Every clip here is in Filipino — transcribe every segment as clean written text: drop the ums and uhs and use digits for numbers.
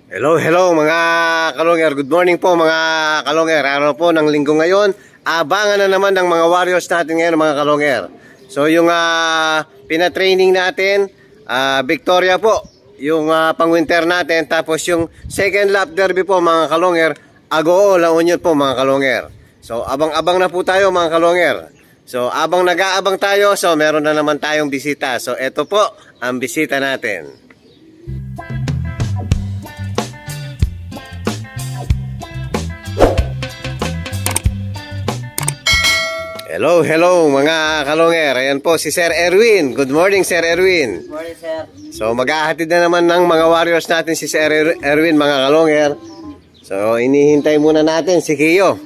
Hello, hello mga kalonger. Good morning po mga kalonger. Araw po ng linggo ngayon. Abangan na naman ng mga warriors natin ngayon mga kalonger. So yung pina-training natin, Victoria po, yung pang-winter natin. Tapos yung second lap derby po mga kalonger, Agoo, La Union po mga kalonger. So abang-abang na po tayo mga kalonger. So abang nag-aabang tayo, so meron na naman tayong bisita. So ito po ang bisita natin. Hello, hello mga kalonger. Ayan po si Sir Erwin. Good morning Sir Erwin. Good morning sir. So maghahatid na naman ng mga warriors natin si Sir Erwin mga kalonger. So inihintay muna natin si Kiyo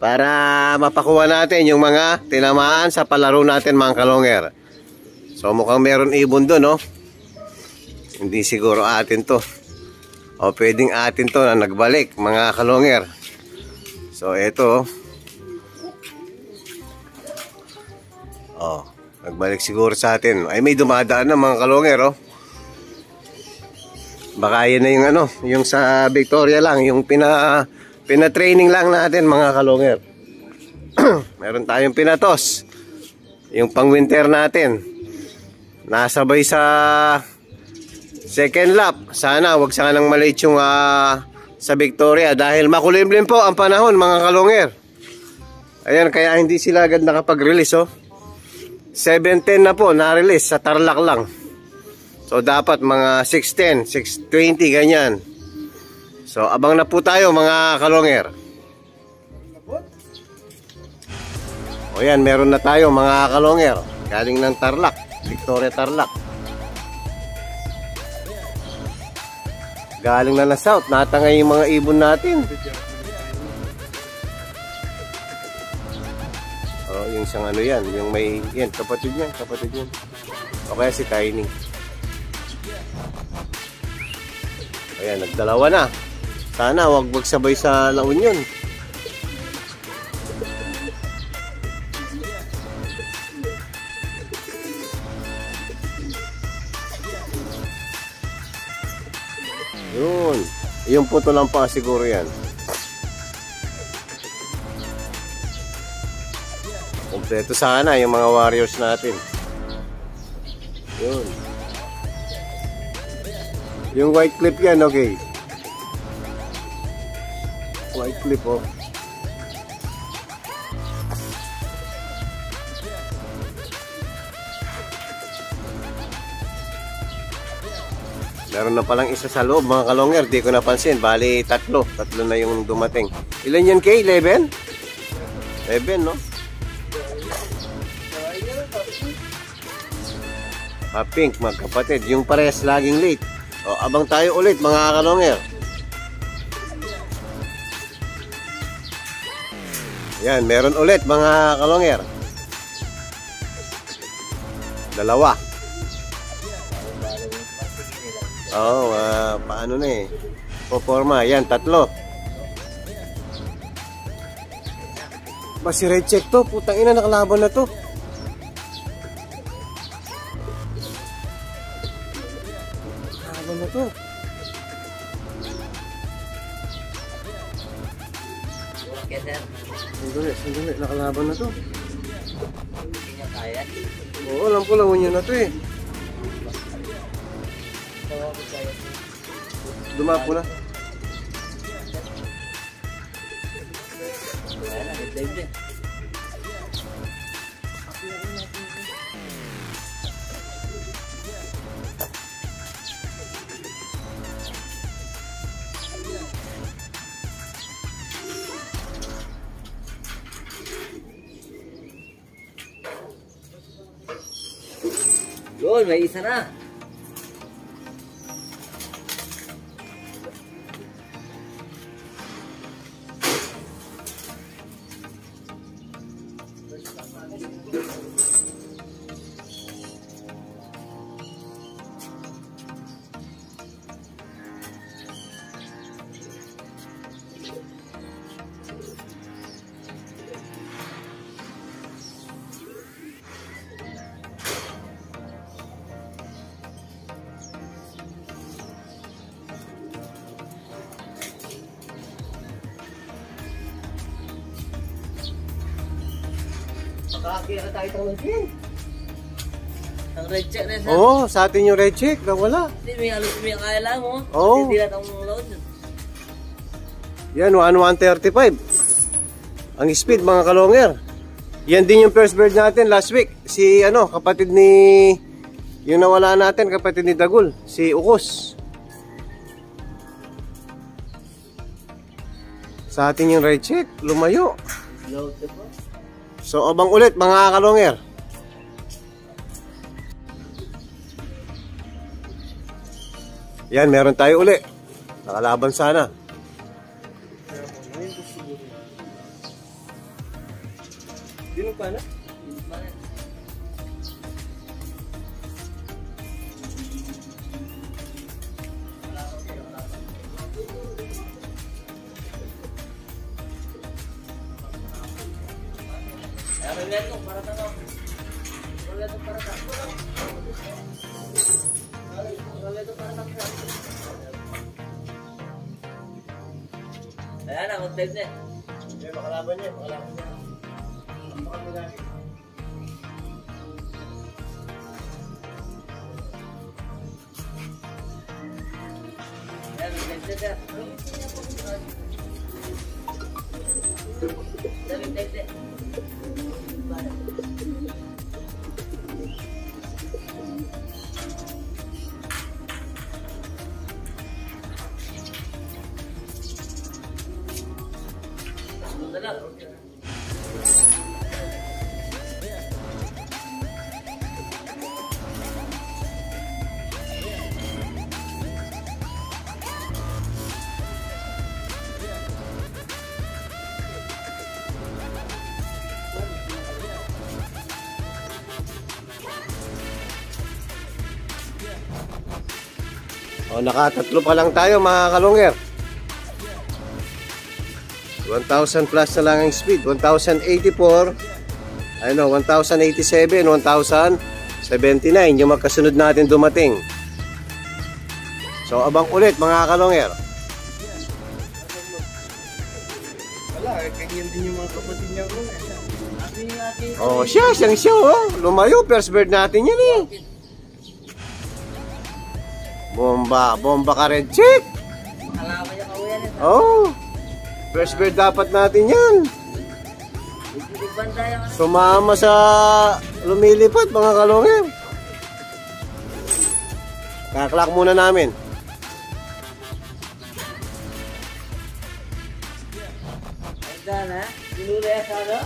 para mapakuha natin yung mga tinamaan sa palaro natin mga kalonger. So mukhang meron ibon doon, no? Hindi siguro atin to. O pwedeng atin to na nagbalik mga kalonger. So eto, nagbalik siguro sa atin. Ay may dumadaan na mga kalonger, oh. Baka yan na yung yung sa Victoria lang, yung pina-training lang natin mga kalonger. Meron tayong pinatos. Yung pang-winter natin. Nasabay sa second lap. Sana wag sanang maliit yung sa Victoria dahil makulimlim po ang panahon mga kalonger. Ayan, kaya hindi sila agad nakapag-release, oh. 7:10 na po na-release sa Tarlac lang. So dapat mga 6:10, 6:20 ganyan. So abang na po tayo mga kalonger. O yan, meron na tayo mga kalonger. Galing ng Tarlac, Victoria Tarlac. Galing na South, natangay yung mga ibon natin. Yung isang yan, yung may, yan, kapatid yan. O kaya si Tiny. Ayan, nagdalawa na. Sana wag magsabay sa La Union. Yun. Yung puto lang pa siguro yan. Kompleto sana yung mga warriors natin. Yun. Yung white clip yan, okay. White clip, oh. Meron na palang isa sa loob mga kalonger. Di ko napansin. Bali, tatlo na yung dumating. Ilan yan kay? 11? 11, no? Pink, magkapatid. Yung parehas laging late. O, abang tayo ulit mga kalonger. Yan, meron ulit mga kalonger. Dalawa. Oo, paano na eh. Poporma, yan, tatlo. Ba si Red Check to? Putang ina, nakalaban na to. Ano to? Sandali, nakalaban na to. Hindi niya kaya. Oo, alam ko lawin niya na to eh. Dumapo na. Kaya na, nag-dive din. Yun, may isa na. Makakira tayo itong nagpin. Ang red check na sa. Oo, sa atin yung red check. Nawala. Hindi, may halos may kaya lang mo. Oo. Hindi lahat ang load. Yan, 1135. Ang speed mga kalonger. Yan din yung first bird natin last week. Si kapatid ni... Yung nawala natin, kapatid ni Dagul. Si Ukos. Sa atin yung red check, lumayo. Load na po. So, abang ulit mga kalonger. Yan, meron tayo uli. Nakalaban sana. Dino pa na? Roleto para tanong. Roleto para tanong. Roleto para tanong. Ayan na, mag-dive na. Okay, makalaban niya, makalaban niya. Tampakan mo dali. Ayan, mag-dive na sir. Dive na. O, nakatatlo pa lang tayo mga kalonger. 1,000 plus na lang ang speed. 1,084. 1,087, 1,079. Yung magkasunod natin dumating. So, abang ulit mga kalonger. Wala, ganyan din yung mga kapatid niya ko. Oh, siyang siya, oh. Lumayo, first bird natin yan eh. Bomba ka red check. Kalaban niya kawayan eh. Oh, first bird dapat natin yan. Banda yung Sumama sa lumilipad mga kalonger. Kaklak muna namin. Hanggang ha? Dinulaya sa ano?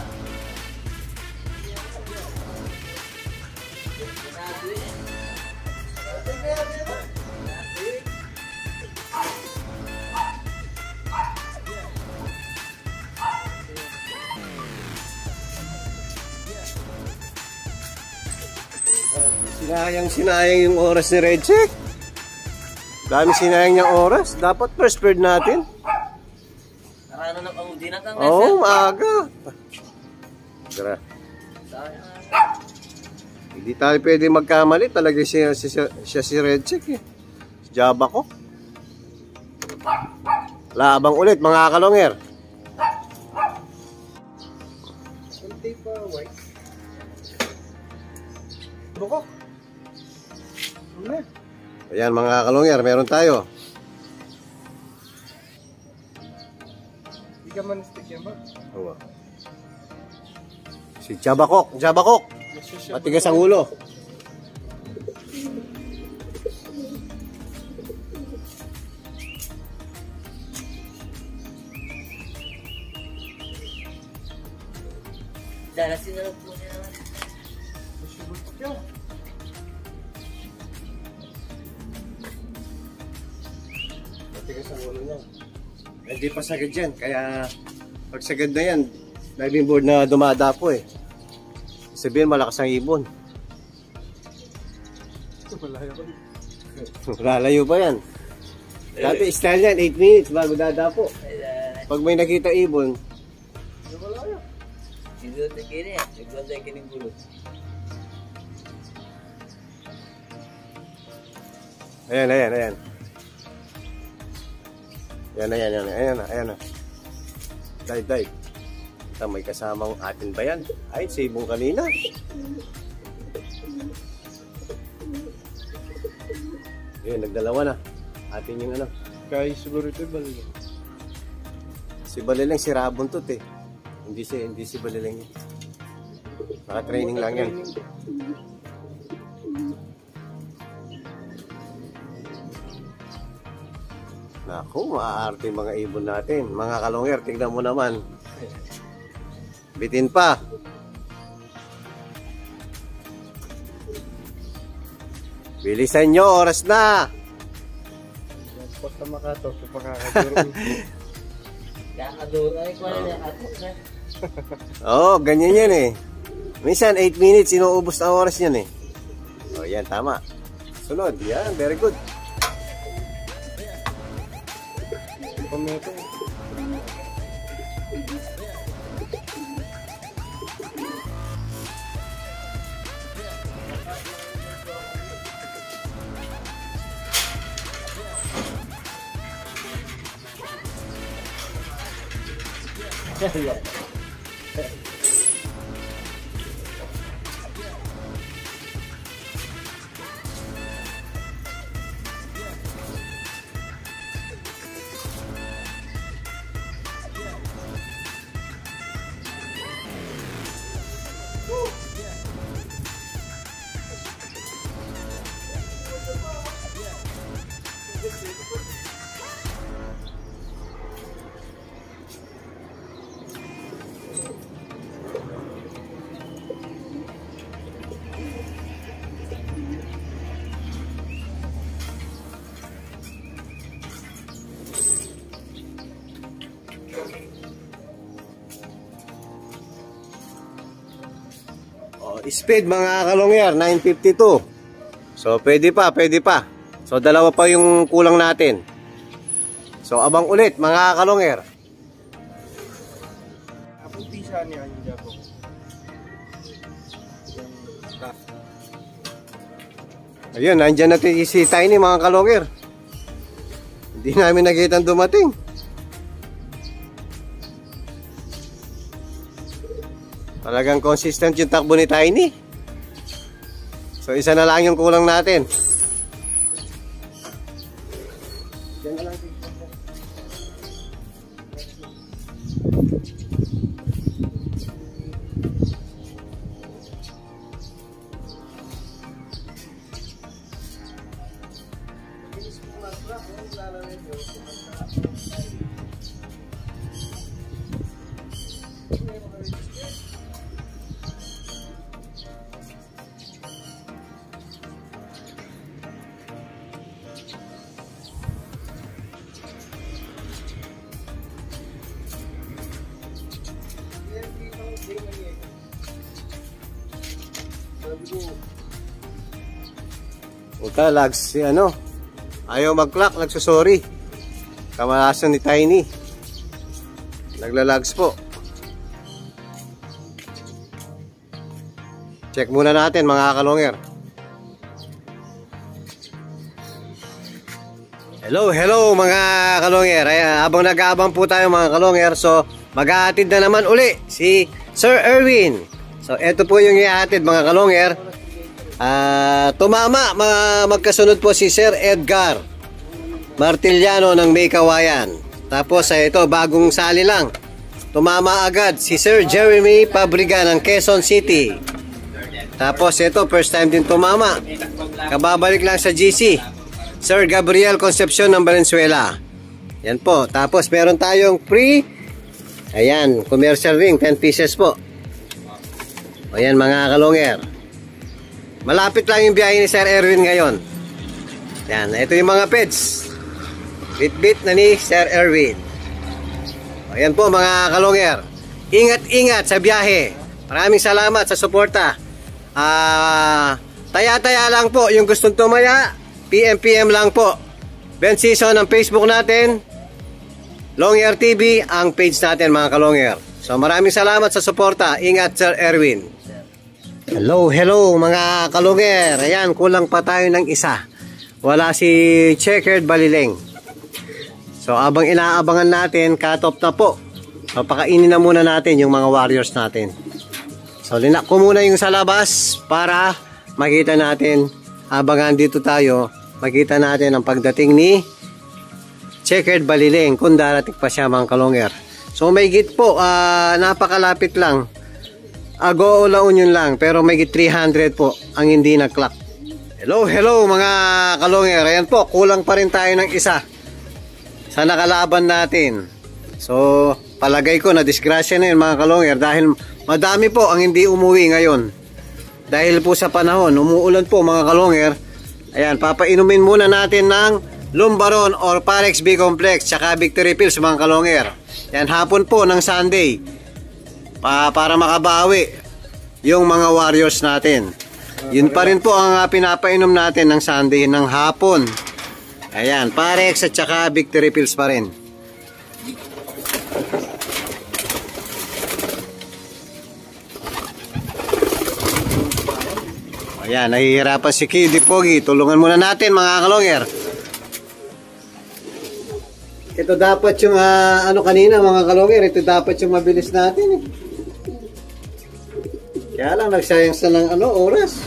Sinayang yung oras ni Red Check. Dami sinayang niyang oras. Dapat first bird natin. Nakano na pang di na kang Oo, maaga. Tara. Hindi tayo pwede magkamali. Talaga siya si Red Check eh. Si Java ko. Labang ulit mga kalonger. Kunti pa white. Bukok. Wala. Ayan mga kalonger, meron tayo. Hindi ka man stick yan ba? Oo. Si Jabakok. Matigas ang ulo. Dalasin na lang po niya naman. Matigas ang ulo niya. Hindi pa sagad yan. Kaya pag sagad na yan, diving board na dumadapo eh. Sabihin malakas ang ibon. Lalayo pa yan. Dati style yan, 8 minutes bago dadapo. Pag may nakita ibon, Dito tayo kini eh. Nagbuwan tayo kining gulo. ayan. Ayan na. Dive. May kasamang atin ba yan? Ay, sibong kanina. Ayun, nagdalawa na. Atin yung ano. Kaya siguro ito balik. Si Balileng, si Rabuntot eh. Hindi si Balileng. Naka-training lang yan. Naku, maaarte mga ibon natin. Mga kalongger, tignan mo naman. Bitin pa. Bilisan nyo, oras na. Pag makato, pakakaduro. Oo, ganyan yan eh. Minsan 8 minutes, inuubos ang oras yan eh. O, yan, tama. Sunod, yan, very good. Pamito. Speed mga kalongyer, 952. So pwede pa. So dalawa pa yung kulang natin. So abang ulit mga kalongyer. Apunti siya ni Anja po. Ayun, nandyan natin si Tiny mga kalongyer. Hindi namin nakita dumating. Talagang consistent yung takbo ni Tiny. So isa na lang yung kulang natin. Puta, lags si ano. Ayaw mag-clock, nagsusorry. Kamalasan ni Tiny. Naglalags po. Check muna natin mga kalongger. Hello mga kalongger. Habang nag-aabang po tayo mga kalongger, so mag-aatid na naman uli si Sir Erwin. So eto po yung iatid mga kalongger. Tumama, magkasunod po si Sir Edgar Martiliano ng May Kawayan. Tapos ito, bagong sali lang. Tumama agad si Sir Jeremy Pabriga ng Quezon City. Tapos ito, first time din tumama. Kababalik lang sa GC. Sir Gabriel Concepcion ng Valenzuela. Yan po. Tapos meron tayong free. Ayan, commercial ring, 10 pieces po. Ayan mga kalongger. Malapit lang yung biyahe ni Sir Erwin ngayon. Yan, ito yung mga pets. Bit-bit na ni Sir Erwin. Ayan po mga kalongger. Ingat-ingat sa biyahe. Maraming salamat sa suporta. Taya-taya lang po yung gustong tumaya. PM lang po. Ben Season ang Facebook natin. Longyer TV ang page natin mga kalongger. So maraming salamat sa suporta. Ingat Sir Erwin. Hello mga kalongger. Ayan, kulang pa tayo ng isa. Wala si Checkered Balileng. So abang inaabangan natin, cut off na po. So pakainin na muna natin yung mga warriors natin. So linak ko muna yung sa labas para makita natin habang andito tayo, makita natin ang pagdating ni Checkered Baliling kung darating pa siya mga kalongger. So may git po, napakalapit lang. Go La Union lang, pero may git 300 po ang hindi nag-clock. Hello mga kalongger. Ayan po, kulang pa rin tayo ng isa sa nakalaban natin. So palagay ko na disgrasya na yun mga kalongger dahil madami po ang hindi umuwi ngayon. Dahil po sa panahon, umuulan po mga kalongger. Ayan, papainumin muna natin ng Lumbaron or Parex B Complex tsaka Victory Pills mga kalongger. Yan, hapon po ng Sunday para makabawi yung mga warriors natin. Yun pa rin po ang pinapainom natin ng Sunday ng hapon. Ayan, Parex at tsaka Victory Pills pa rin. Ayan, nahihirapan si Kiddy Pogi. Tulungan muna natin mga kalongger. Ito dapat yung kanina mga kalongger, ito dapat yung mabilis natin Kaya lang nagsayang sa ng oras.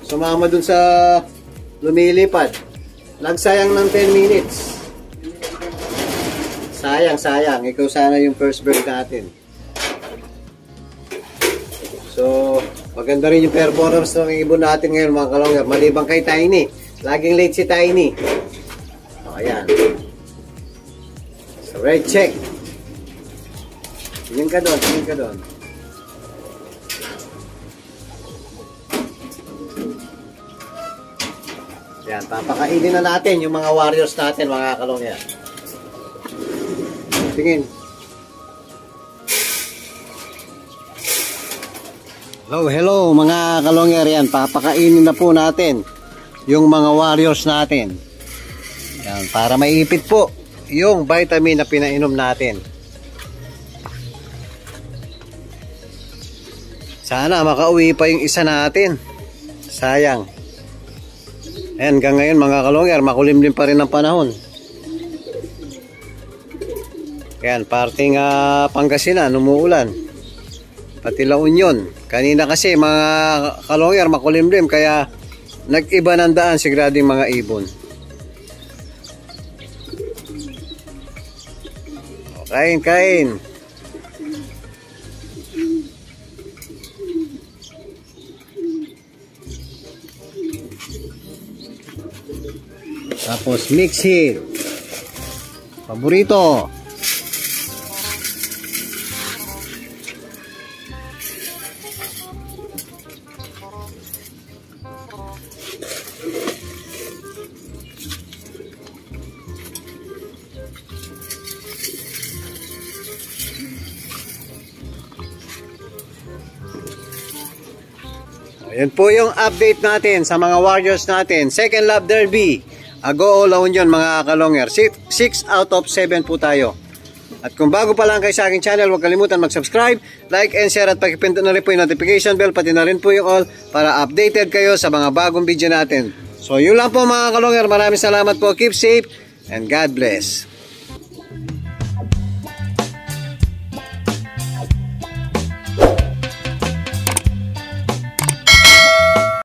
Sumama dun sa lumilipad. Nagsayang ng 10 minutes. Sayang. Ikaw sana yung first bird natin. So, maganda rin yung performance ng ibon natin ngayon mga kalongger. Maliban kay Tiny. Laging late si Tiny. O, ayan. So, red check. Tingin ka doon. Ayan, papakainin na natin yung mga warriors natin mga kalongger. Tingin. Hello mga kalongger, yan, papakainin na po natin yung mga warriors natin. Yan, para maipit po yung vitamin na pinainom natin. Sana makauwi pa yung isa natin. Sayang. Ayan, hanggang ngayon mga kalongger, makulimlim pa rin ang panahon. Yan, parting Pangasinan, umuulan. Pati La Union. Kanina kasi mga kalongger makulimlim kaya nag-iba ng daan sigrading mga ibon. Kain. Tapos mix it. Paborito. Ayan po yung update natin sa mga warriors natin. Second Love Derby. Go La Union mga kalongger. 6 out of 7 po tayo. At kung bago pa lang kayo sa aking channel, huwag kalimutan mag-subscribe, like and share at pakipindot na rin po yung notification bell, pati na rin po yung all para updated kayo sa mga bagong video natin. So yun lang po mga kalongger. Maraming salamat po. Keep safe and God bless.